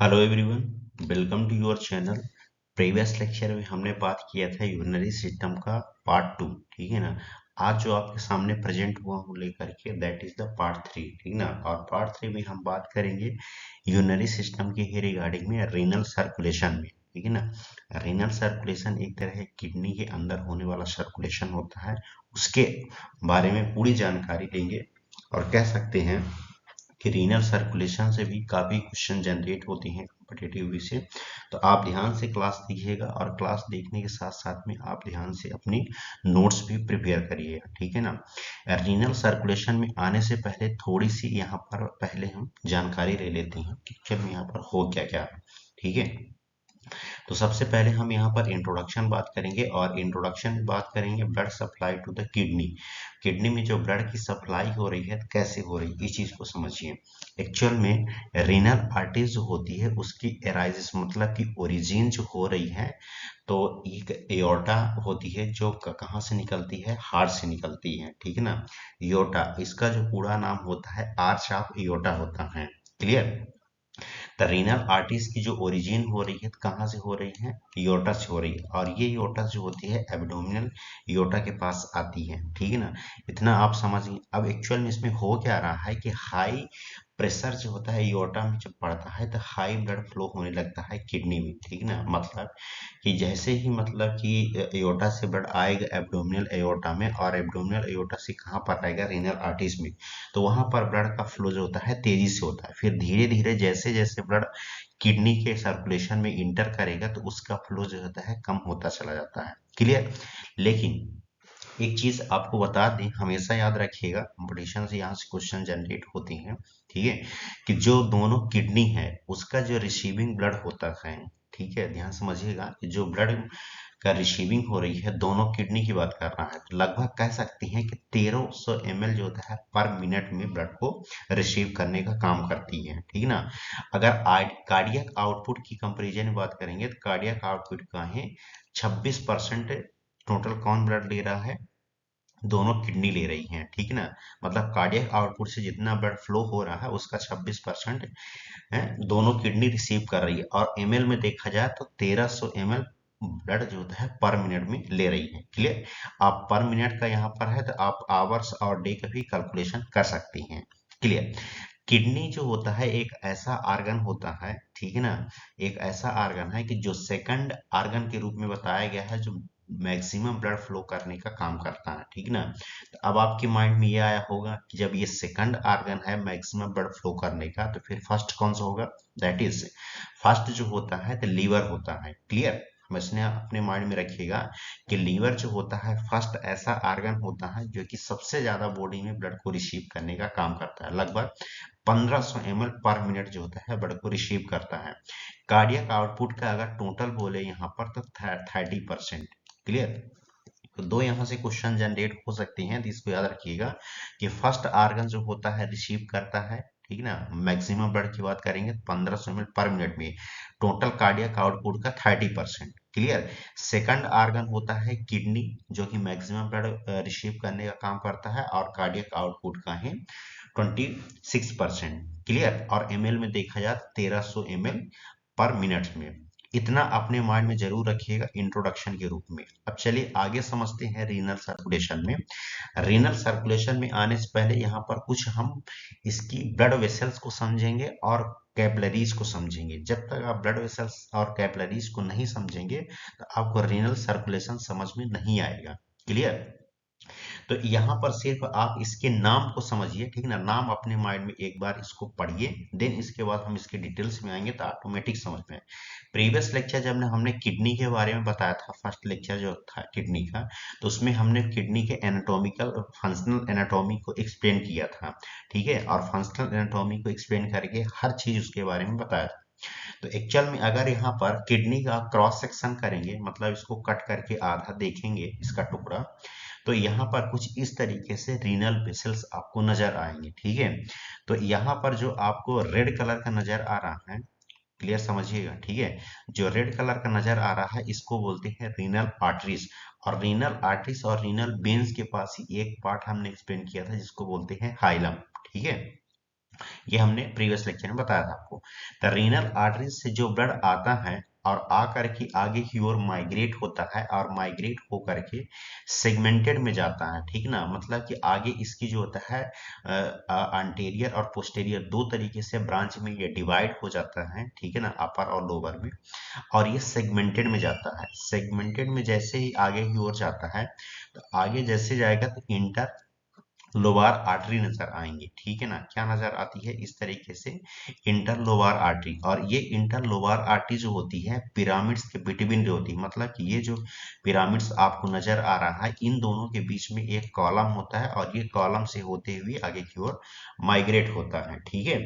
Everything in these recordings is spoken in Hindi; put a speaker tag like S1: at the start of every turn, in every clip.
S1: Hello everyone, welcome to your channel. Previous lecture में हमने बात किया था यूरिनरी सिस्टम का पार्ट 2। ठीक है ना। आज जो आपके सामने प्रेजेंट हुआ हूँ लेकर के दैट इज द पार्ट 3। ठीक ना। और पार्ट 3 में हम बात करेंगे यूरिनरी सिस्टम के ही रिगार्डिंग में रीनल सर्कुलेशन में। ठीक है ना। रीनल सर्कुलेशन एक तरह किडनी के अंदर होने वाला सर्कुलेशन होता है, उसके बारे में पूरी जानकारी लेंगे। और कह सकते हैं कि रीनल सर्कुलेशन से भी काफ़ी क्वेश्चन जनरेट होते हैं कॉम्पिटिटिव से। तो आप ध्यान से क्लास देखिएगा और क्लास देखने के साथ साथ में आप ध्यान से अपनी नोट्स भी प्रिपेयर करिएगा। ठीक है ना। रीनल सर्कुलेशन में आने से पहले थोड़ी सी यहाँ पर पहले हम जानकारी ले लेते हैं कि एक्चुअल में यहाँ पर हो क्या क्या है। ठीक है। तो सबसे पहले हम यहाँ पर इंट्रोडक्शन बात करेंगे और इंट्रोडक्शन में बात करेंगे blood supply to the kidney. Kidney में जो ब्लड की सप्लाई हो रही है कैसे हो रही है इस चीज को समझिए। एक्चुअल में रीनल आर्टरीज जो होती है उसकी एराइजिस मतलब कि ओरिजिन जो हो रही है, तो एक एओर्टा होती है जो कहाँ से निकलती है, हार्ट से निकलती है। ठीक है ना। एओर्टा इसका जो पूरा नाम होता है आर्च ऑफ एओर्टा होता है। क्लियर। द रीनल आर्टरीज की जो ओरिजिन हो रही है तो कहाँ से हो रही है, योटा से हो रही है। और ये योटा जो होती है एब्डोमिनल योटा के पास आती है। ठीक है ना। इतना आप समझिए। अब एक्चुअल में इसमें हो क्या रहा है कि हाई प्रेशर जो होता है योटा में जब पड़ता है तो हाई ब्लड फ्लो होने लगता है किडनी में। ठीक ना। मतलब कि जैसे ही मतलब कि एयोटा से ब्लड आएगा एब्डोमिनल एयोटा में और एब्डोमिनल एयोटा से कहाँ पर आएगा, रीनल आर्टरीज में, तो वहां पर ब्लड का फ्लो जो होता है तेजी से होता है। फिर धीरे धीरे जैसे जैसे ब्लड किडनी के सर्कुलेशन में इंटर करेगा तो उसका फ्लो जो होता है कम होता चला जाता है। क्लियर। लेकिन एक चीज आपको बता दें, हमेशा याद रखिएगा, कंपटीशन से यहाँ से क्वेश्चन जनरेट होते हैं। ठीक है। कि जो दोनों किडनी है उसका जो रिसीविंग ब्लड होता है, ठीक है, ध्यान समझिएगा कि जो ब्लड का रिसीविंग हो रही है दोनों किडनी की बात कर रहा है, तो लगभग कह सकते हैं कि 1300 ml जो होता है पर मिनट में ब्लड को रिसीव करने का काम करती है। ठीक ना। अगर कार्डियक आउटपुट की कंपेरिजन में बात करेंगे तो कार्डियक आउटपुट का है 26%। टोटल कौन ब्लड ले रहा है, दोनों किडनी ले रही हैं। ठीक ना। मतलब कार्डियक आउटपुट से जितना ब्लड फ्लो हो रहा है उसका 26% है दोनों किडनी रिसीव कर रही है। और एमएल में देखा जाए तो 1300 ml ब्लड जो होता है पर मिनट में ले रही है। क्लियर। आप पर मिनट का यहाँ पर है तो आप आवर्स और डे का भी कैलकुलेशन कर सकते हैं। क्लियर। किडनी जो होता है एक ऐसा आर्गन होता है, ठीक है ना, एक ऐसा आर्गन है कि जो सेकंड आर्गन के रूप में बताया गया है, जो मैक्सिमम ब्लड फ्लो करने का काम करता है। ठीक ना। तो अब आपके माइंड में ये आया होगा कि जब ये सेकंड आर्गन है मैक्सिमम ब्लड फ्लो करने का तो फिर फर्स्ट कौन सा होगा, दैट इज फर्स्ट जो होता है तो लीवर होता है। क्लियर। हमेशा अपने माइंड में रखिएगा कि लीवर जो होता है फर्स्ट ऐसा आर्गन होता है जो कि सबसे ज्यादा बॉडी में ब्लड को रिसीव करने का काम करता है। लगभग 1500 ml पर मिनट जो होता है ब्लड को रिसीव करता है। कार्डियक आउटपुट का अगर टोटल बोले यहाँ पर तो 30%। क्लियर। तो दो यहाँ से क्वेश्चन जनरेट हो सकते हैं, तो इसको याद रखिएगा कि फर्स्ट आर्गन जो होता है रिसीव करता है, ठीक ना, मैक्सिमम ब्लड की बात करेंगे 1500 ml पर मिनट में, टोटल कार्डियक आउटपुट का 30%। क्लियर। सेकंड आर्गन होता है किडनी जो कि मैक्सिमम ब्लड रिसीव करने का काम करता है और कार्डियक आउटपुट का है 26%। क्लियर। और एमएल में देखा जाए 1300 ml पर मिनट में। इतना अपने माइंड में जरूर रखिएगा इंट्रोडक्शन के रूप में। अब चलिए आगे समझते हैं रीनल सर्कुलेशन में। रीनल सर्कुलेशन में आने से पहले यहाँ पर कुछ हम इसकी ब्लड वेसल्स को समझेंगे और कैपिलरीज को समझेंगे। जब तक आप ब्लड वेसल्स और कैपिलरीज को नहीं समझेंगे तो आपको रीनल सर्कुलेशन समझ में नहीं आएगा। क्लियर। तो यहाँ पर सिर्फ आप इसके नाम को समझिए, ठीक ना, नाम अपने माइंड में एक बार इसको पढ़िए, देन इसके बाद हम इसके डिटेल्स में आएंगे तो ऑटोमेटिक समझ में। प्रीवियस लेक्चर जब हमने किडनी के बारे में बताया था, फर्स्ट लेक्चर जो था किडनी का, तो उसमें हमने किडनी के एनाटॉमिकल फंक्शनल एनाटॉमी को एक्सप्लेन किया था। ठीक है। और फंक्शनल एनाटॉमी को एक्सप्लेन करके हर चीज उसके बारे में बताया था। तो एक्चुअल में अगर यहाँ पर किडनी का क्रॉस सेक्शन करेंगे, मतलब इसको कट करके आधा देखेंगे इसका टुकड़ा, तो यहाँ पर कुछ इस तरीके से रीनल वेसल्स आपको नजर आएंगे। ठीक है। तो यहाँ पर जो आपको रेड कलर का नजर आ रहा है, क्लियर समझिएगा, ठीक है, जो रेड कलर का नजर आ रहा है इसको बोलते हैं रीनल आर्टरीज। और रीनल आर्टरीज और रीनल वेन्स के पास ही एक पार्ट हमने एक्सप्लेन किया था जिसको बोलते हैं हाइलम। ठीक है। ये हमने प्रीवियस लेक्चर में बताया था आपको। द रीनल आर्टरीज से जो ब्लड आता है और आकर के आगे की ओर माइग्रेट होता है और माइग्रेट होकर के सेगमेंटेड में जाता है, ठीक ना, मतलब कि आगे इसकी जो होता है अंटेरियर और पोस्टेरियर दो तरीके से ब्रांच में ये डिवाइड हो जाता है, ठीक है ना, अपर और लोअर में। और ये सेगमेंटेड में जाता है। सेगमेंटेड में जैसे ही आगे की ओर जाता है तो आगे जैसे जाएगा तो इंटर लोबार आर्टरी नजर आएंगे, ठीक है ना। क्या नजर आती है इस तरीके से, इंटरलोबार आर्टरी। और ये इंटरलोबार आर्टरी जो होती है पिरामिड्स के बिटवीन जो होती है, मतलब कि ये जो पिरामिड्स आपको नजर आ रहा है इन दोनों के बीच में एक कॉलम होता है और ये कॉलम से होते हुए आगे की ओर माइग्रेट होता है, ठीक है।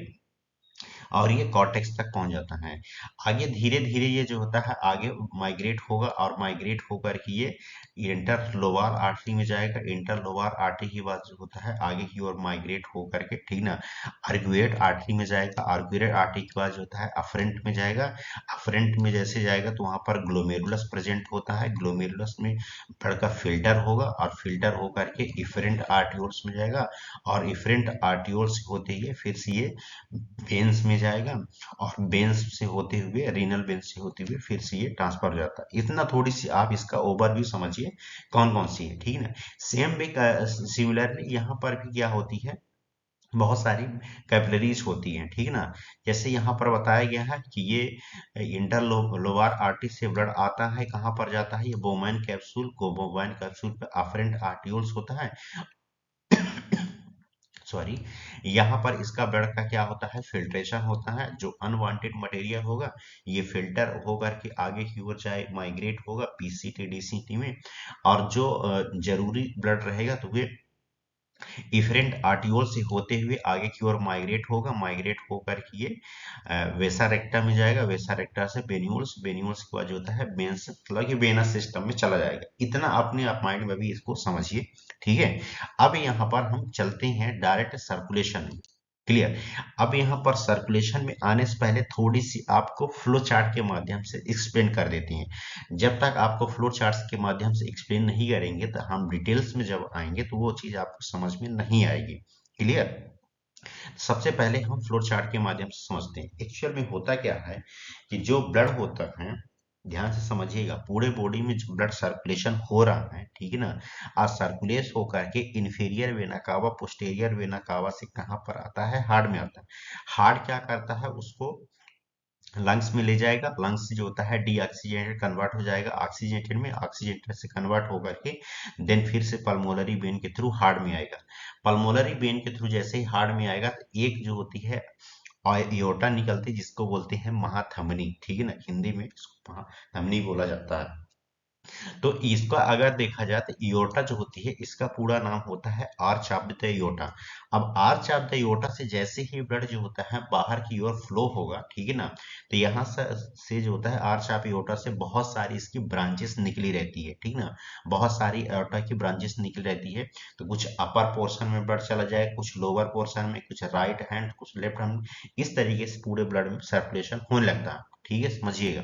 S1: और ये कॉर्टेक्स तक पहुंच जाता है। आगे धीरे धीरे ये जो होता है आगे माइग्रेट होगा और माइग्रेट होकर के ये इंटरलोबार आर्टरी में जाएगा। इंटरलोबार आर्टरी के बाद जो होता है आगे की ओर माइग्रेट होकर के, ठीक ना, आर्क्युएट आर्टरी में जाएगा। आर्क्युएट आर्टरी के बाद जो होता है अफरेंट में जाएगा। अफरेंट में जैसे जाएगा तो वहां पर ग्लोमेरुलस प्रेजेंट होता है। ग्लोमेरुलस में ब्लड का फिल्टर होगा और फिल्टर होकर के इफरेंट आर्टियोल्स में जाएगा और इफरेंट आर्टियोल्स होते ही फिर से ये वेन्स में जाएगा और वेन्स से होते हुए रीनल वेन्स से होते हुए फिर से ये ट्रांसफर हो जाता है। इतना थोड़ी सी आप इसका ओवरव्यू समझिए कौन कौन सी है, ठीक है ना। सेम वे सिमिलरली यहाँ पर भी क्या होती है, बहुत सारी कैपिलरीज होती हैं, ठीक है ना। जैसे यहाँ पर बताया गया है कि ये इंटरलोबार आर्टरी से ब्लड आता है, कहाँ पर जाता है, ये बोमैन कैप्सूल को बोमैन कैप्सूल पे अफरेंट आर्टियोल्स होता है। सॉरी, यहाँ पर इसका ब्लड का क्या होता है, फिल्ट्रेशन होता है। जो अनवांटेड मटेरियल होगा ये फिल्टर होकर के आगे की ओर जाए माइग्रेट होगा पीसीटी डीसीटी में। और जो जरूरी ब्लड रहेगा तो वे इफरेंट आर्टियोल से होते हुए आगे की ओर माइग्रेट होगा। माइग्रेट होकर के ये वेसा रेक्टा में जाएगा। वेसा रेक्टा से बेन्यूल्स, बेन्यूल्स के बाद जो होता है बेन्स, मतलब कि वेनस सिस्टम में चला जाएगा। इतना अपने आप माइंड में भी इसको समझिए, ठीक है। अब यहाँ पर हम चलते हैं डायरेक्ट सर्कुलेशन में। क्लियर। अब यहाँ पर सर्कुलेशन में आने से पहले थोड़ी सी आपको फ्लो चार्ट के माध्यम से एक्सप्लेन कर देते हैं। जब तक आपको फ्लो चार्ट्स के माध्यम से एक्सप्लेन नहीं करेंगे तो हम डिटेल्स में जब आएंगे तो वो चीज आपको समझ में नहीं आएगी। क्लियर। सबसे पहले हम फ्लो चार्ट के माध्यम से समझते हैं एक्चुअल में होता क्या है कि जो ब्लड होता है, ध्यान से समझिएगा, पूरे बॉडी में जो ब्लड सर्कुलेशन हो रहा है, ठीक है ना, आज सर्कुलेट होकर के inferior vena cava posterior vena cava से कहाँ पर आता है, हार्ट में आता है। हार्ट क्या करता है, उसको लंग्स में ले जाएगा। लंग्स से जो होता है डीऑक्सीजनेटेड कन्वर्ट हो जाएगा ऑक्सीजनेटेड में, ऑक्सीजनेटेड से कन्वर्ट होकर के देन फिर से पल्मोनरी वेन के थ्रू हार्ट में आएगा। पल्मोनरी वेन के थ्रू जैसे ही हार्ट में आएगा तो एक जो होती है एयोर्टा निकलती है जिसको बोलते हैं महाधमनी, ठीक है ना, हिंदी में इसको महाधमनी बोला जाता है। तो इसका अगर देखा जाए तो इयोटा जो होती है इसका पूरा नाम होता है आर्च ऑफ द इयोटा। अब आर्च ऑफ द इयोटा से जैसे ही ब्लड जो होता है बाहर की ओर फ्लो होगा, ठीक है ना, तो यहाँ से जो होता है आर्च ऑफ इयोटा से बहुत सारी इसकी ब्रांचेस निकली रहती है, ठीक ना। बहुत सारी इयोटा की ब्रांचेस निकली रहती है। तो कुछ अपर पोर्शन में ब्लड चला जाए, कुछ लोअर पोर्शन में, कुछ राइट हैंड, कुछ लेफ्ट हैंड, इस तरीके से पूरे ब्लड में सर्कुलेशन होने लगता है, ठीक है, समझिएगा।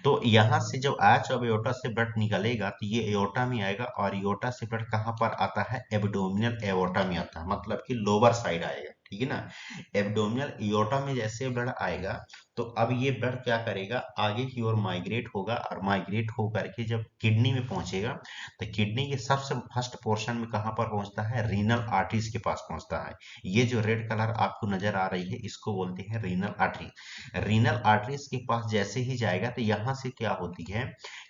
S1: तो यहाँ से जब आर्च ऑफ एओर्टा से ब्लड निकलेगा तो ये एओर्टा में आएगा और एओर्टा से ब्लड कहाँ पर आता है, एब्डोमिनल एओर्टा में आता है, मतलब कि लोअर साइड आएगा, ठीक है ना। एब्डोमिनल एओर्टा में जैसे ब्लड आएगा तो अब ये ब्लड क्या करेगा, आगे की ओर माइग्रेट होगा और माइग्रेट होकर के जब किडनी में पहुंचेगा तो किडनी के सबसे फर्स्ट पोर्शन में कहाँ पर पहुंचता है, रीनल आर्टरीज के पास पहुंचता है। ये जो रेड कलर आपको नजर आ रही है इसको बोलते हैं रीनल आर्टरी। रीनल आर्टरीज के पास जैसे ही जाएगा तो यहाँ से क्या होती है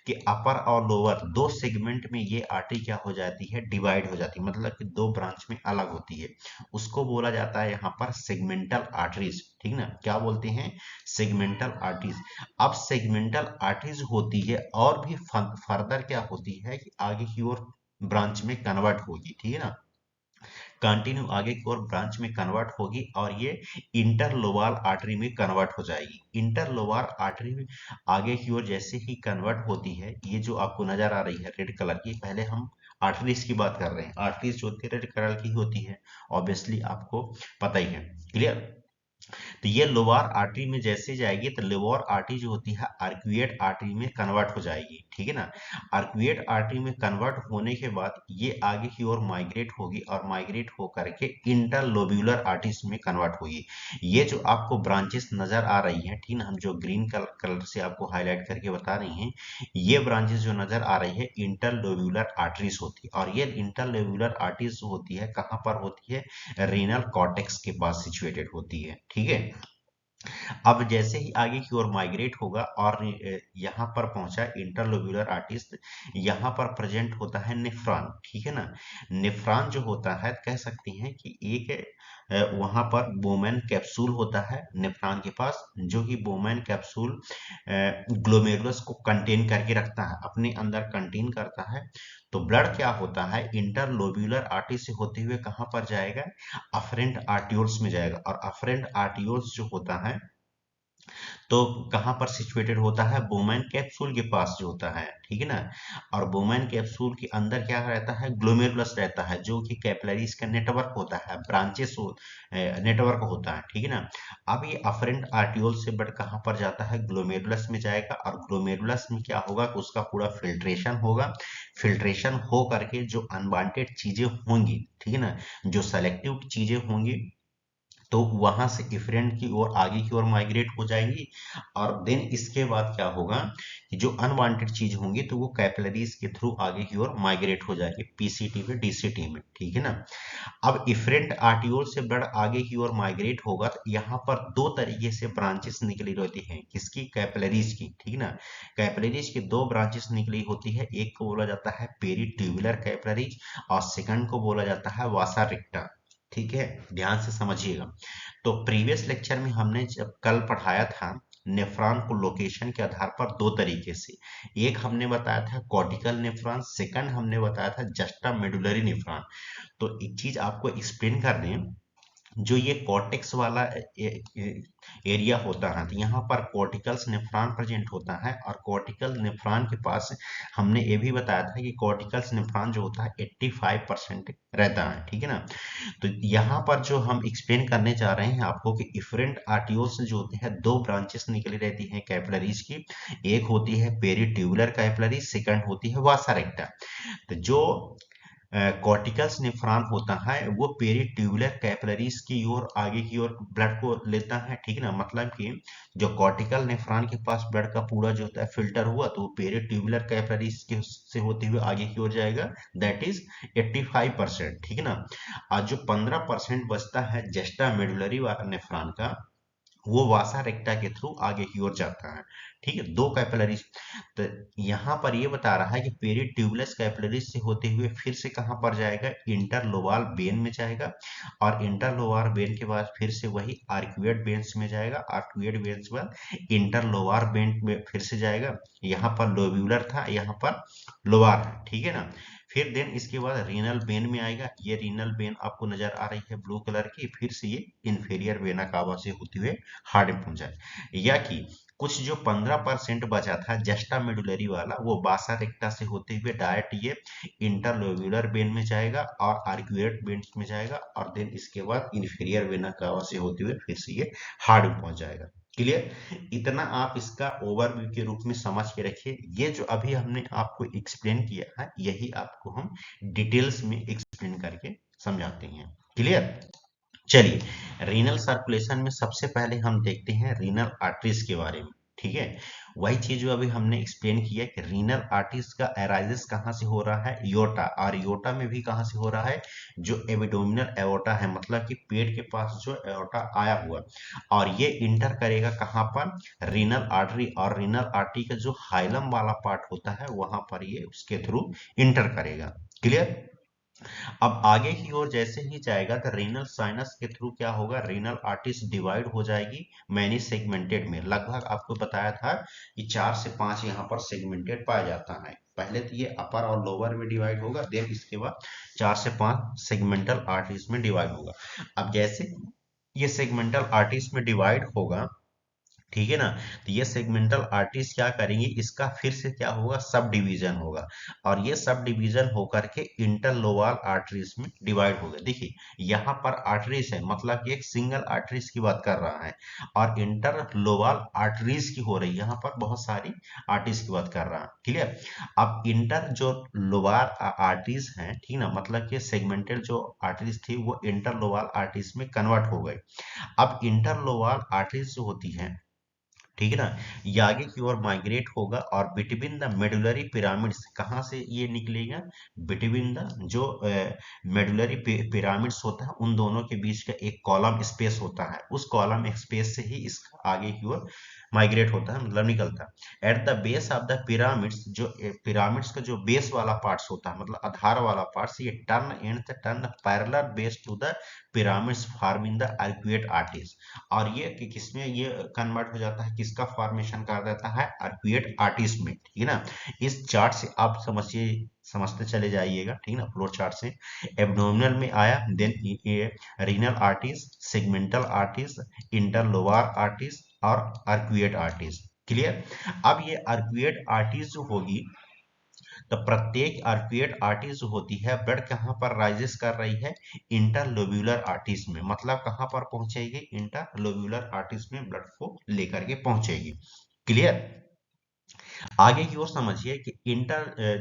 S1: कि अपर और लोअर दो सेगमेंट में ये आर्टरी क्या हो जाती है, डिवाइड हो जाती है, मतलब कि दो ब्रांच में अलग होती है। उसको बोला जाता है यहाँ पर सेगमेंटल आर्टरीज, ठीक ना। क्या बोलते हैं, सेगमेंटल आर्टरीज। अब सेगमेंटल आर्टरीज होती है और भी फर्दर क्या होती है कि आगे की ओर ब्रांच में कन्वर्ट होगी, ठीक है ना, कंटिन्यू आगे की ओर ब्रांच में कन्वर्ट होगी और ये इंटरलोबार आर्टरी में कन्वर्ट हो जाएगी। इंटरलोबार आर्टरी में आगे की ओर जैसे ही कन्वर्ट होती है, ये जो आपको नजर आ रही है रेड कलर की, पहले हम आर्टरीज की बात कर रहे हैं। आर्टरीज जो होती है रेड कलर की होती है, ऑब्वियसली आपको पता ही है। क्लियर। तो ये लोअर आर्टरी में जैसे जाएगी तो लोअर आर्टरी जो होती है आर्क्यूएट आर्टरी में कन्वर्ट हो जाएगी, ठीक है ना। आर्क्यूएट आर्टरी में कन्वर्ट होने के बाद ये आगे की ओर माइग्रेट होगी और माइग्रेट हो करके इंटरलोब्यूलर आर्टरीज में कन्वर्ट होगी। ये जो आपको ब्रांचेस नजर आ रही है, ठीक ना, हम जो ग्रीन कलर से आपको हाईलाइट करके बता रही हैं, ये ब्रांचेस जो नजर आ रही है इंटरलोब्यूलर आर्टरीज होती है। और ये इंटरलोब्यूलर आर्टरीज होती है कहाँ पर होती है, रीनल कॉर्टेक्स के पास सिचुएटेड होती है, ठीक है। अब जैसे ही आगे की ओर माइग्रेट होगा और यहाँ पर पहुंचा इंटरलोब्यूलर आर्टिस्ट, यहाँ पर प्रेजेंट होता है नेफ्रॉन, ठीक है ना। नेफ्रॉन जो होता है कह सकते हैं कि एक वहां पर बोमैन कैप्सूल होता है नेफ्रॉन के पास, जो कि बोमैन कैप्सूल ग्लोमेरुलस को कंटेन करके रखता है, अपने अंदर कंटेन करता है। तो ब्लड क्या होता है इंटरलोब्यूलर आर्टरी से होते हुए कहाँ पर जाएगा, अफरेंट आर्टियोल्स में जाएगा। और अफरेंट आर्टियोल्स जो होता है तो कहाँ पर सिचुएटेड होता है, बोमैन कैप्सूल के पास जो होता है, ठीक है ना। और बोमैन कैप्सूल के अंदर क्या रहता है, ग्लोमेरुलस रहता है, जो कि कैपिलरीज का नेटवर्क होता है, ब्रांचेस नेटवर्क होता है, ठीक है ना। अब ये अफरेंट आर्टियोल से बट कहाँ पर जाता है, ग्लोमेरुलस में जाएगा। और ग्लोमेरुलस में क्या होगा कि उसका पूरा फिल्ट्रेशन होगा। फिल्ट्रेशन हो करके जो अनवांटेड चीजें होंगी, ठीक है ना, जो सेलेक्टिव चीजें होंगी, तो वहां से इफरेंट की ओर आगे की ओर माइग्रेट हो जाएंगी। और देन इसके बाद क्या होगा कि जो अनवांटेड चीज होंगी तो वो कैपिलरीज के थ्रू आगे की ओर माइग्रेट हो जाएगी पीसीटी में, डीसीटी में, ठीक है ना। अब इफरेंट आर्टियोल से ब्लड आगे की ओर माइग्रेट होगा तो यहाँ पर दो तरीके से ब्रांचेस निकली रहती हैं, किसकी, कैपिलरीज की, ठीक है ना। कैपिलरीज की दो ब्रांचेस निकली होती है, एक को बोला जाता है पेरीट्यूबुलर कैपिलरीज और सेकंड को बोला जाता है वासा रेक्टा, ठीक है। ध्यान से समझिएगा। तो प्रीवियस लेक्चर में हमने जब कल पढ़ाया था नेफ्रॉन को लोकेशन के आधार पर दो तरीके से, एक हमने बताया था कॉर्टिकल नेफ्रॉन, सेकंड हमने बताया था जस्टा मेडुलरी नेफ्रॉन। तो एक चीज आपको एक्सप्लेन कर दें, जो ये कॉर्टेक्स वाला एरिया होता है, तो यहाँ पर कॉर्टिकल्स नेफ्रॉन प्रेजेंट होता है। और कॉर्टिकल नेफ्रॉन के पास हमने ये भी बताया था कि कॉर्टिकल्स नेफ्रॉन जो होता है 85% रहता है, ठीक है ना। तो यहाँ पर जो हम एक्सप्लेन करने जा रहे हैं आपको कि इफरेंट आर्टियोल्स जो होते हैं दो ब्रांचेस निकली रहती हैं कैपिलरीज की, एक होती है पेरीट्यूबुलर कैपिलरी, सेकंड होती है वासा रेक्टा। तो जो कॉर्टिकल्स नेफ्रॉन होता है वो पेरीट्यूबुलर कैपिलरीज की ओर आगे की ओर ब्लड को लेता है, ठीक है ना। मतलब कि जो कॉर्टिकल नेफ्रॉन के पास ब्लड का पूरा जो होता है फिल्टर हुआ तो वो पेरीट्यूबुलर कैपिलरीज के से होते हुए आगे की ओर जाएगा, दैट इज 85%, ठीक है ना। और जो 15% बचता है जस्टा मेडुलरी वाला नेफ्रॉन का, वो वासा रेक्टा के थ्रू आगे की ओर जाता है, ठीक है, दो कैपिलरीज। तो यहाँ पर ये बता रहा है कि पेरीट्यूबुलस कैपिलरीज से होते हुए फिर से कहाँ पर जाएगा, इंटरलोबाल वेन में जाएगा। और इंटरलोबार वेन के बाद फिर से वही आर्क्यूएट वेन्स में जाएगा, आर्क्यूएट वेन्स के बाद इंटरलोबार वेन में फिर से जाएगा। यहाँ पर लोब्यूलर था, यहाँ पर लोबार है, ठीक है ना। फिर देन इसके बाद रीनल वेन में आएगा, ये रीनल वेन आपको नजर आ रही है ब्लू कलर की, फिर से ये इंफेरियर वेना कावा से होते हुए हार्ट में पहुंचा है। या कि कुछ जो 15% बचा था जस्टा मेडुलरी वाला, वो बासा रेक्टा से होते हुए डायरेक्ट ये इंटरलोब्यूलर वेन में जाएगा और आर्क्यूएट वेन में जाएगा। और देन इसके बाद इंफीरियर वेना कावा से होते हुए फिर से ये हार्ट में पहुंच जाएगा। क्लियर, इतना आप इसका ओवरव्यू के रूप में समझ के रखिए। ये जो अभी हमने आपको एक्सप्लेन किया है यही आपको हम डिटेल्स में एक्सप्लेन करके समझाते हैं। क्लियर, चलिए, रीनल सर्कुलेशन में सबसे पहले हम देखते हैं रीनल आर्टरीज के बारे में, ठीक है। वही चीज जो अभी हमने एक्सप्लेन किया कि रीनल आर्टरीज का एराइजिस कहाँ से हो रहा है, योटा, और योटा में भी कहाँ से हो रहा है, जो एबिडोमिनल एओर्टा है, मतलब कि पेट के पास जो एओर्टा आया हुआ, और ये इंटर करेगा कहाँ पर, रीनल आर्टरी। और रीनल आर्टरी का जो हाइलम वाला पार्ट होता है वहां पर ये उसके थ्रू इंटर करेगा। क्लियर, अब आगे की ओर जैसे ही जाएगा तो रीनल साइनस के थ्रू क्या होगा, रीनल आर्टरीज डिवाइड हो जाएगी मैनी सेगमेंटेड में। लगभग आपको बताया था कि 4 से 5 यहाँ पर सेगमेंटेड पाया जाता है। पहले तो ये अपर और लोअर में डिवाइड होगा, देन इसके बाद 4 से 5 सेगमेंटल आर्टरीज में डिवाइड होगा। अब जैसे ये सेगमेंटल आर्टरीज में डिवाइड होगा ठीक है ना। तो ये सेगमेंटल आर्टरीज क्या करेंगे, इसका फिर से क्या होगा, सब डिवीजन होगा, और ये सब डिवीजन होकर के इंटरलोबाल आर्टरीज में डिवाइड हो गए। देखिए यहाँ पर आर्टरीज है, मतलब कि एक सिंगल आर्टरीज की बात कर रहा है, और इंटरलोबाल आर्टरीज की हो रही है, यहाँ पर बहुत सारी आर्टरीज की बात कर रहा है। क्लियर। अब इंटर जो लोबार आर्टरीज हैं, ठीक ना, मतलब कि सेगमेंटेड जो आर्टरीज थी वो इंटरलोबाल आर्टरीज में कन्वर्ट हो गई। अब इंटरलोबाल आर्टरीज जो होती है, ठीक है ना, ये आगे की ओर माइग्रेट होगा, और बिटवीन द मेडुलरी पिरामिड्स, कहाँ से ये निकलेगा, बिटवीन द जो मेडुलरी पिरामिड्स होता है, उन दोनों के बीच का एक कॉलम स्पेस होता है, उस कॉलम स्पेस से ही इसका आगे की ओर माइग्रेट होता है, मतलब निकलता है। At the base of the pyramids, जो पिरामिड्स का जो बेस वाला पार्ट्स होता है, मतलब आधार वाला पार्ट्स, ये turn parallel base to the pyramids forming the arcuate arteries, और ये कि किसमें ये कन्वर्ट हो जाता है, किसका फॉर्मेशन कर देता है, आर्क्वेट आर्टिस में। ठीक है ना। इस चार्ट से आप समझिए, समझते चले जाइएगा, ठीक है ना, फ्लोर चार्ट से। एब्डोमिनल में आया, देन ये रीनल आर्टिस, सेगमेंटल आर्टिस, इंटरलोबार आर्टिस, और आर्क्वेट आर्टिस। क्लियर। अब ये आर्क्वेट आर्टिस जो होगी, तो प्रत्येक आर्क्वेट आर्टिस जो होती है, ब्लड कहाँ पर राइजेस कर रही है, इंटरलोब्यूलर आर्टिस में, मतलब कहाँ पर पहुंचेगी, इंटरलोब्यूलर आर्टिस में ब्लड को लेकर के पहुंचेगी। क्लियर। आगे की ओर समझिए कि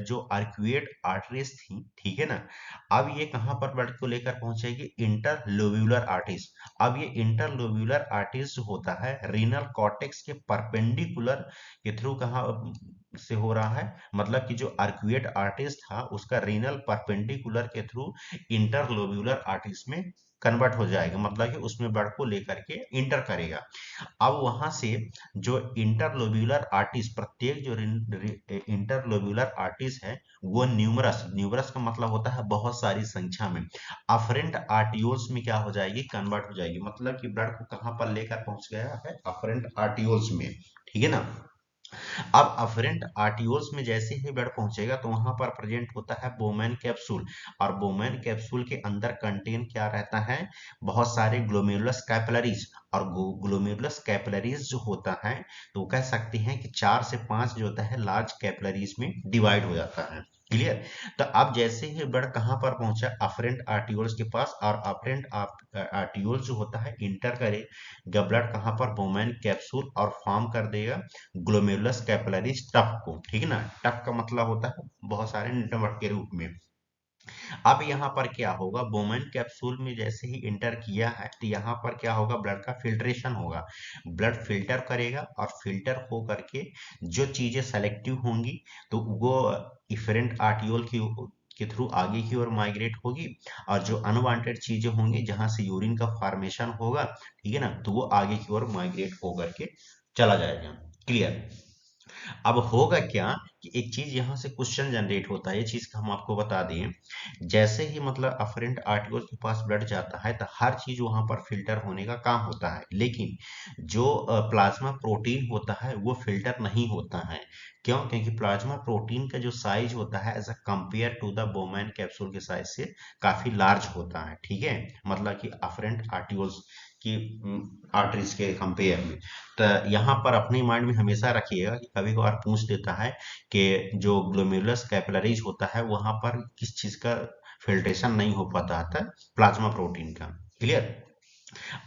S1: जो आर्क्वेट आर्टरीज थी, ठीक है ना, अब ये कहां पर ब्लड को लेकर पहुंचेगी, इंटरलोब्यूलर आर्टरीज। अब ये इंटरलोब्यूलर आर्टरीज जो होता है, रीनल कॉर्टेक्स के परपेंडिकुलर के थ्रू कहां से हो रहा है, मतलब कि जो आर्क्वेट आर्टरीज था उसका रीनल परपेंडिकुलर के थ्रू इंटरलोब्यूलर आर्टरीज में कन्वर्ट हो जाएगा, मतलब कि उसमें ब्लड को लेकर के इंटर करेगा। अब वहां से जो इंटरलोब्यूलर आर्टिस, प्रत्येक जो इंटरलोब्यूलर आर्टिस है, वो न्यूमरस, न्यूमरस का मतलब होता है बहुत सारी संख्या में, अफरेंट आर्टियोल्स में क्या हो जाएगी, कन्वर्ट हो जाएगी, मतलब कि ब्लड को कहां पर लेकर पहुंच गया है, अफरेंट आर्टियोल्स में। ठीक है ना। अब अफरेंट आर्टियोल्स में जैसे ही ब्लड पहुंचेगा, तो वहां पर प्रेजेंट होता है बोमेन कैप्सूल, और बोमेन कैप्सूल के अंदर कंटेन क्या रहता है, बहुत सारे ग्लोमेरुलस कैपिलरीज, और ग्लोमेरुलस कैपिलरीज जो होता है, तो कह सकते हैं कि 4 से 5 जो होता है लार्ज कैपिलरीज में डिवाइड हो जाता है। क्लियर। तो अब जैसे ही ब्लड कहां पर पहुंचा, अफरेंट आर्टियोल्स के पास, और अफरेंट आर्टियोल्स जो होता है इंटर करेगा ब्लड कहां पर, बोमेन कैप्सूल, और फॉर्म कर देगा ग्लोमेरुलस कैपिलरीज टफ को। ठीक है ना, टफ का मतलब होता है बहुत सारे नेटवर्क के रूप में। अब यहाँ पर क्या होगा, बोमेन कैप्सूल में जैसे ही इंटर किया है, तो यहाँ पर क्या होगा, ब्लड का फिल्ट्रेशन होगा, ब्लड फिल्टर करेगा, और फिल्टर हो करके जो चीजें सेलेक्टिव होंगी, तो वो इफरेंट आर्टियोल के थ्रू आगे की ओर माइग्रेट होगी, और जो अनवांटेड चीजें होंगी, जहां से यूरिन का फॉर्मेशन होगा, ठीक है ना, तो वो आगे की ओर माइग्रेट होकर के चला जाएगा। क्लियर। अब होगा क्या कि एक चीज यहाँ से क्वेश्चन जनरेट होता है, ये चीज का हम आपको बता दें, जैसे ही मतलब अफरेंट आर्टिकल के पास ब्लड जाता है, तो हर चीज वहां पर फिल्टर होने का काम होता है, लेकिन जो प्लाज्मा प्रोटीन होता है वो फिल्टर नहीं होता है। क्यों? क्योंकि प्लाज्मा प्रोटीन का जो साइज होता है, as a compare to the Bowman capsule के साइज से काफी लार्ज होता है। ठीक है, मतलब कि अफरेंट आर्टिकल्स की आर्टरीज के कंपेयर में। तो यहाँ पर अपने माइंड में हमेशा रखिएगा कि कभी कभार पूछ देता है कि जो ग्लोमेरुलस कैपिलरीज होता है, वहां पर किस चीज का फिल्ट्रेशन नहीं हो पाता था, प्लाज्मा प्रोटीन का। Clear.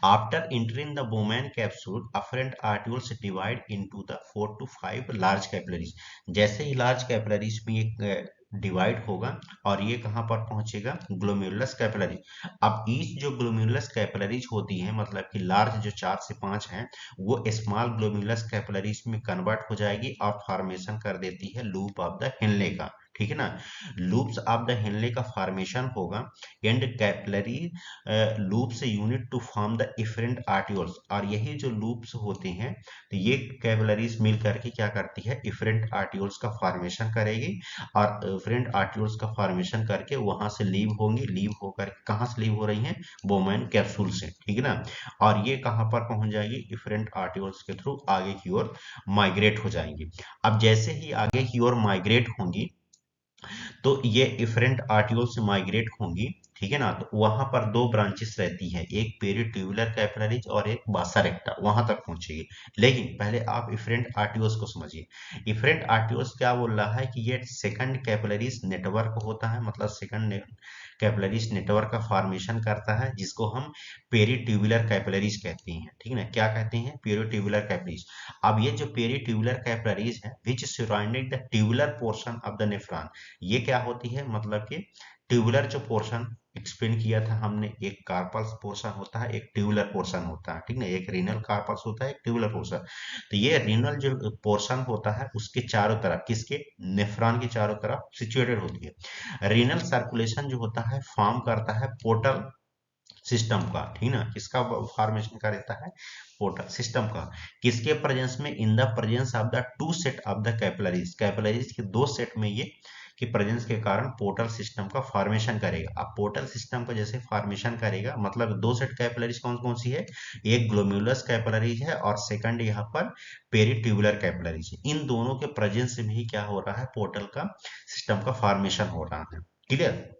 S1: After entering the Bowman capsule, afferent arterioles divide into the 4 to 5 large capillaries। जैसे ही लार्ज कैपिलरीज में एक डिवाइड होगा, और ये कहां पर पहुंचेगा, ग्लोमेरुलस कैपिलरी। अब ईच जो ग्लोमेरुलस कैपिलरीज होती है, मतलब कि लार्ज जो 4 से 5 है, वो स्मॉल ग्लोमेरुलस कैपिलरीज में कन्वर्ट हो जाएगी, और फॉर्मेशन कर देती है लूप ऑफ द हेनले का। ठीक है ना। लूप्स ऑफ द हेनले का फॉर्मेशन होगा, and capillary loops unite to form the efferent arterioles, और यही जो लूप्स होते हैं, तो ये कैपिलरीज मिल करके क्या करती है, इफरेंट आर्टियोल्स का फॉर्मेशन करेगी, और इफरेंट आर्टियोल्स का फॉर्मेशन करके वहां से लीव होंगी, लीव होकर कहां से लीव हो रही हैं, बोमैन कैप्सूल से। ठीक है ना। और ये कहां पर पहुंच जाएगी, इफरेंट आर्टियोल्स के थ्रू आगे की ओर माइग्रेट हो जाएंगी। अब जैसे ही आगे की ओर माइग्रेट होंगी, तो ये इफरेंट आर्टियोल से माइग्रेट होंगी, ठीक है ना। तो वहां पर दो ब्रांचेस रहती है, एक पेरिट्यूबुलर कैपिलरीज और एक वासा रेक्टा, वहां तक पहुंचेगी। लेकिन पहले आप इफरेंट आर्टियोस को समझिए। इफरेंट आर्टियोस क्या बोल रहा है कि ये सेकंड कैपिलरीज नेटवर्क होता है, मतलब सेकंड कैपिलरीज नेटवर्क का फॉर्मेशन करता है, जिसको हम पेरिट्यूबुलर कैपिलरीज कहते हैं। ठीक है ना, क्या कहते हैं? Peritubular capillaries. अब ये जो पेरिट्यूबुलर कैपिलरीज है which surrounding the tubular portion of the nephron, ये क्या होती है? मतलब कि ट्यूबुलर जो पोर्शन एक्सप्लेन किया था हमने, एक कार्पल्स पोर्शन होता है, एक ट्यूबुलर पोर्शन होता है। ठीक है, एक रीनल कार्पल्स होता है, एक ट्यूबुलर पोर्शन। तो ये रीनल जो पोर्शन होता है उसके चारों तरफ, किसके? नेफ्रॉन के चारों तरफ सिचुएटेड होती है। रीनल सर्कुलेशन जो होता है फॉर्म करता है पोर्टल सिस्टम का। ठीक ना, किसका फॉर्मेशन का रहता है? पोर्टल सिस्टम का। किसके प्रेजेंस में? In the presence of the two set of the capillaries, capillaries के दो सेट में ये कि प्रेजेंस के कारण पोर्टल सिस्टम का फॉर्मेशन करेगा। अब पोर्टल सिस्टम का जैसे फॉर्मेशन करेगा, मतलब दो सेट कैपिलरीज कौन कौन सी है? एक ग्लोम्युलस कैपिलरीज है और सेकंड यहाँ पर पेरिट्यूबुलर कैपिलरीज है। इन दोनों के प्रेजेंस में ही क्या हो रहा है? पोर्टल का सिस्टम का फॉर्मेशन हो रहा है। क्लियर?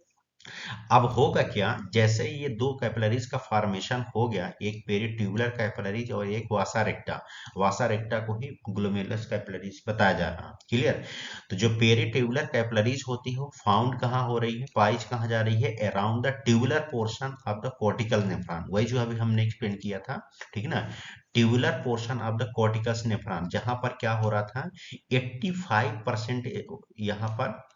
S1: अब होगा क्या, जैसे ही ये दो कैपिलरीज का फॉर्मेशन हो गया, एक पेरिट्यूबुलर कैपिलरीज और एक वासा रेक्टा, वासा रेक्टा को ही ग्लोमेरुलस कैपिलरीज बताया जा रहा है। क्लियर? तो जो पेरिट्यूबुलर कैपिलरीज होती है वो फाउंड कहाँ हो रही है, पाइज कहाँ जा रही है? Around the tubular portion of the cortical nephron, वही जो अभी हमने एक्सप्लेन किया था। ठीक है ना, tubular portion of the cortical nephron, जहां पर क्या हो रहा था? 85% यहाँ पर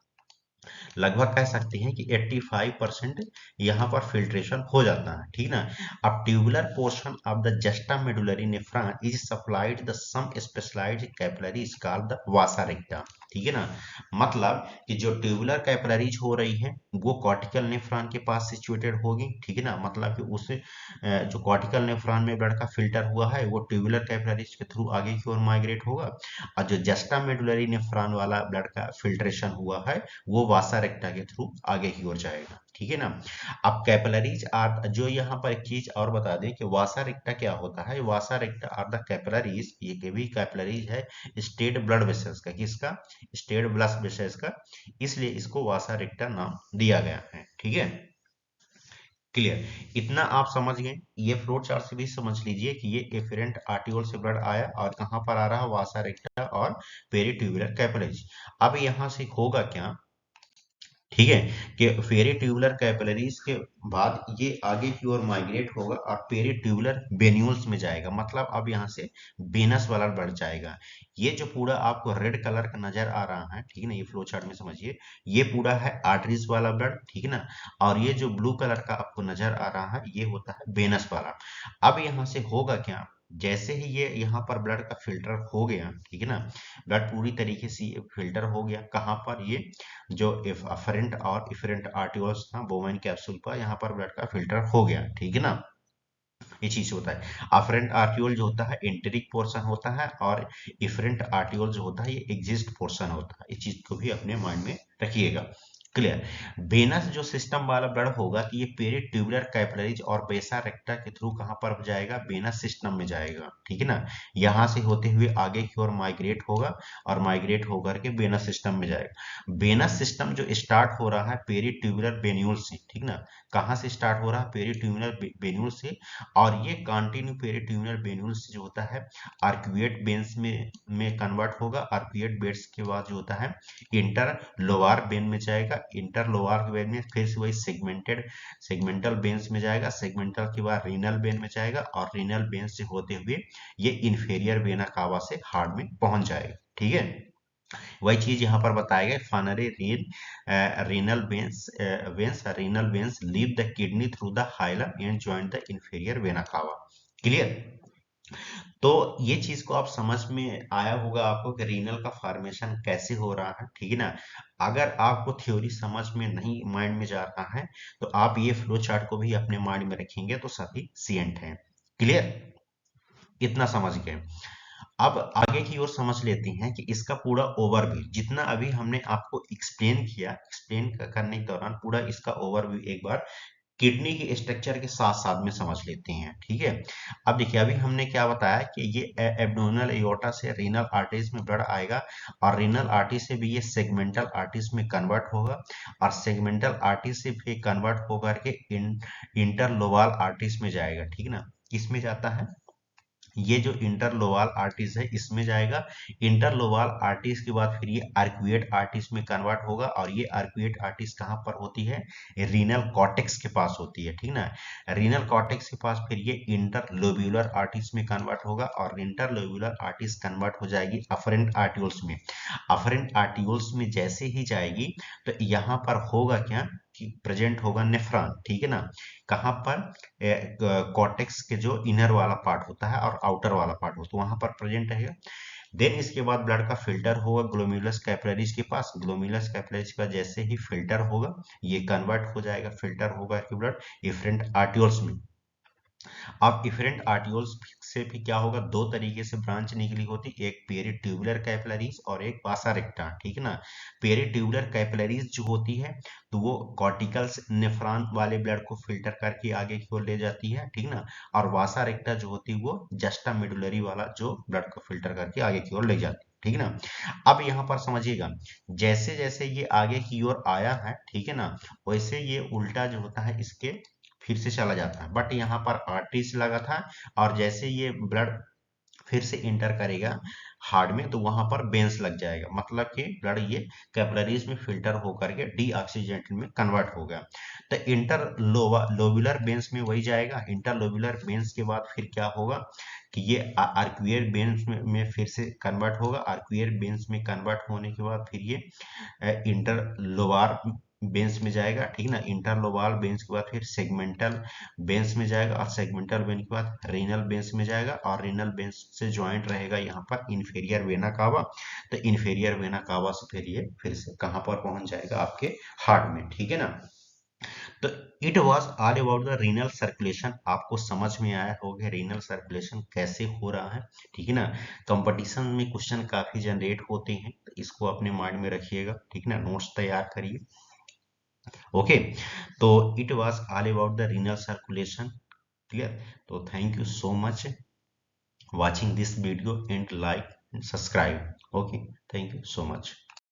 S1: लगभग कह सकते हैं कि 85% यहाँ पर फिल्ट्रेशन हो जाता है। ठीक ना। अब tubular portion of the juxta medullary nephron is supplied the some specialized capillaries called the vasa recta. ठीक है ना, मतलब कि जो ट्यूबुलर कैपिलरीज हो रही है वो कॉर्टिकल नेफ्रॉन के पास सिचुएटेड होगी। ठीक है ना, मतलब कि उस जो कॉर्टिकल नेफ्रॉन में ब्लड का फिल्टर हुआ है वो ट्यूबुलर कैपिलरीज के थ्रू आगे की ओर माइग्रेट होगा, और जो जस्टा मेडुलरी नेफ्रॉन वाला ब्लड का फिल्ट्रेशन हुआ है वो वासा रेक्टा के थ्रू आगे की ओर जाएगा। ठीक है ना। अब कैपिलरीज आर, जो यहाँ पर एक चीज और बता दें कि वासा रेक्टा क्या होता है। वासा रेक्टा आर द कैपिलरीज, ये भी कैपिलरीज है स्टेट ब्लड वेसल्स का, किसका? स्टेट ब्लड वेसल्स का, इसलिए इसको वासा रेक्टा नाम दिया गया है। ठीक है, क्लियर? इतना आप समझ गए। ये फ्लो चार्ट से भी समझ लीजिए कि ये एफेरेंट आर्टियोल से ब्लड आया और कहाँ पर आ रहा है? वासा रेक्टा और पेरिट्यूबुलर कैपिलरीज। अब यहाँ से होगा क्या? ठीक है, कि पेरिट्यूबुलर कैपिलरीज के बाद ये आगे की ओर माइग्रेट होगा और पेरिट्यूबुलर वेन्यूल्स में जाएगा, मतलब अब यहाँ से वेनस वाला ब्लड जाएगा। ये जो पूरा आपको रेड कलर का नजर आ रहा है, ठीक है ना, ये फ्लो चार्ट में समझिए, ये पूरा है आर्टरीज वाला ब्लड। ठीक है ना, और ये जो ब्लू कलर का आपको नजर आ रहा है ये होता है वेनस वाला। अब यहाँ से होगा क्या, जैसे ही ये यहाँ पर ब्लड का फिल्टर हो गया, ठीक है ना, ब्लड पूरी तरीके से फिल्टर हो गया, कहाँ पर? ये जो अफरेंट और इफरेंट आर्टियोल्स था बोवेन कैप्सूल पर, यहाँ पर ब्लड का फिल्टर हो गया। ठीक है ना, ये चीज होता है। अफरेंट आर्टियोल जो होता है एंटेरिक पोर्शन होता है और इफरेंट आर्टियोल जो होता है ये एग्जिस्ट पोर्शन होता है। इस चीज को भी अपने माइंड में रखिएगा। क्लियर? वेनस जो सिस्टम वाला ब्लड होगा कि ये पेरिट्यूबुलर कैपिलरीज और वेसा रेक्टा के थ्रू कहां पर जाएगा? वेनस सिस्टम में जाएगा। ठीक है ना, यहां से होते हुए आगे की ओर माइग्रेट होगा और माइग्रेट होकर के वेनस सिस्टम में जाएगा। वेनस सिस्टम जो स्टार्ट हो रहा है पेरिट्यूबुलर वेन्यूल से, ठीक ना, कहां से स्टार्ट हो रहा है? पेरिट्यूबुलर वेन्यूल से, और ये कंटिन्यू पेरिट्यूबुलर वेन्यूल से जो होता है आर्क्यूएट वेन्स में कन्वर्ट होगा। आर्क्यूएट वेन्स के बाद जो होता है इंटर लोअर वेन में जाएगा, इंटर लोअर वेन में फिर से वही सेगमेंटल वेन्स में जाएगा, सेगमेंटल के बाद रीनल वेन में जाएगा और रीनल वेन से होते हुए ये इंफेरियर वेना कावा से हार्ट में पहुंच जाएगा। ठीक है, वही चीज यहाँ पर बताया गया, finally renal veins leave the kidney through the hilum and join the inferior vena cava. Clear? तो ये चीज को आप समझ में आया होगा आपको कि रीनल का फॉर्मेशन कैसे हो रहा है। ठीक है ना, अगर आपको थ्योरी समझ में नहीं, माइंड में जा रहा है, तो आप ये फ्लो चार्ट को भी अपने माइंड में रखेंगे तो सभी सीएंट हैं। क्लियर? इतना समझ गए। अब आगे की ओर समझ लेते हैं कि इसका पूरा ओवरव्यू, जितना अभी हमने आपको एक्सप्लेन किया, एक्सप्लेन करने के दौरान पूरा इसका ओवरव्यू एक बार किडनी के स्ट्रक्चर के साथ साथ में समझ लेते हैं। ठीक है, अब देखिए अभी हमने क्या बताया कि ये एब्डोमिनल एओर्टा से रीनल आर्टरीज में ब्लड आएगा और रीनल आर्टरी से भी ये सेगमेंटल आर्टरीज में कन्वर्ट होगा और सेगमेंटल आर्टरी से भी कन्वर्ट होकर के इंटरलोबाल आर्टरीज में जाएगा। ठीक ना, किसमें जाता है, ये जो इंटरलोबाल आर्टरीज है इसमें जाएगा। इंटरलोबाल आर्टरीज के बाद फिर ये आर्क्यूएट आर्टरीज में कन्वर्ट होगा और ये आर्क्यूएट आर्टरीज कहाँ पर होती है, रीनल कॉर्टेक्स के पास होती है। ठीक ना, रीनल कॉर्टेक्स के पास फिर ये इंटरलोब्यूलर आर्टरीज में कन्वर्ट होगा और इंटरलोब्यूलर आर्टरीज कन्वर्ट हो जाएगी अफरेंट आर्टियोल्स में। अफरेंट आर्टियोल्स में जैसे ही जाएगी तो यहाँ पर होगा क्या कि प्रेजेंट होगा नेफ्रॉन। ठीक है ना, कहाँ पर, कॉर्टेक्स के जो इनर वाला पार्ट होता है और आउटर वाला पार्ट होता है वहां पर प्रेजेंट रहेगा। देन इसके बाद ब्लड का फिल्टर होगा ग्लोमेरुलस कैपिलरीज के पास। ग्लोमेरुलस कैपिलरीज के पास जैसे ही फिल्टर होगा ये कन्वर्ट हो जाएगा, फिल्टर होगा कि ब्लड इफरेंट आर्टियोल्स में। अब इफरेंट आर्टियोल्स से भी क्या होगा, दो तरीके से ब्रांच निकली होती, एक पेरिट्यूबुलर कैपिलरीज और एक वासा रेक्टा। ठीक है ना, पेरिट्यूबुलर कैपिलरीज जो होती है तो वो कॉर्टिकल्स नेफ्रॉन वाले ब्लड को फिल्टर करके आगे की ओर ले जाती है। ठीक ना, और वासा रेक्टा जो होती है वो जस्टा मेडुलरी वाला जो ब्लड को फिल्टर करके आगे की ओर ले जाती है। ठीक ना, अब यहाँ पर समझिएगा, जैसे जैसे ये आगे की ओर आया है, ठीक है ना, वैसे ये उल्टा जो होता है इसके फिर से चला जाता है, बट यहाँ पर आर्टरीज लगा था और जैसे ये ब्लड फिर से इंटर करेगा हार्ट में तो वहां पर बेंस लग जाएगा, मतलब कि ब्लड ये कैपिलरीज में फिल्टर होकर के डीऑक्सीजनेटेड में कन्वर्ट होगा। तो इंटर लोबुलर बेंस में वही जाएगा। इंटरलोबुलर बेंस के बाद फिर क्या होगा कि ये आर्क्यूअर बेंस में फिर से कन्वर्ट होगा। आर्क्यूअर बेंस में कन्वर्ट होने के बाद फिर ये इंटरलोबार बेंस में जाएगा। ठीक ना, इंटरलोबार बेंस के बाद फिर सेगमेंटल बेंस में जाएगा और सेगमेंटल बेंस के बाद रीनल बेंस में जाएगा और रीनल बेंस से ज्वाइंट रहेगा यहाँ पर इन्फेरियर वेना कावा। तो इन्फेरियर वेना कावा से फिर ये फिर से कहाँ पर पहुंच जाएगा, आपके हार्ट में। ठीक है ना, तो it was all about the renal circulation. आपको समझ में आया होगा रीनल सर्कुलेशन कैसे हो रहा है। ठीक है ना, कंपटीशन में क्वेश्चन काफी जनरेट होते हैं तो इसको अपने माइंड में रखिएगा। ठीक है ना, नोट्स तैयार करिए। ओके, तो it was all about the renal circulation. Clear, तो thank you so much watching this video and like and subscribe. Okay, thank you so much.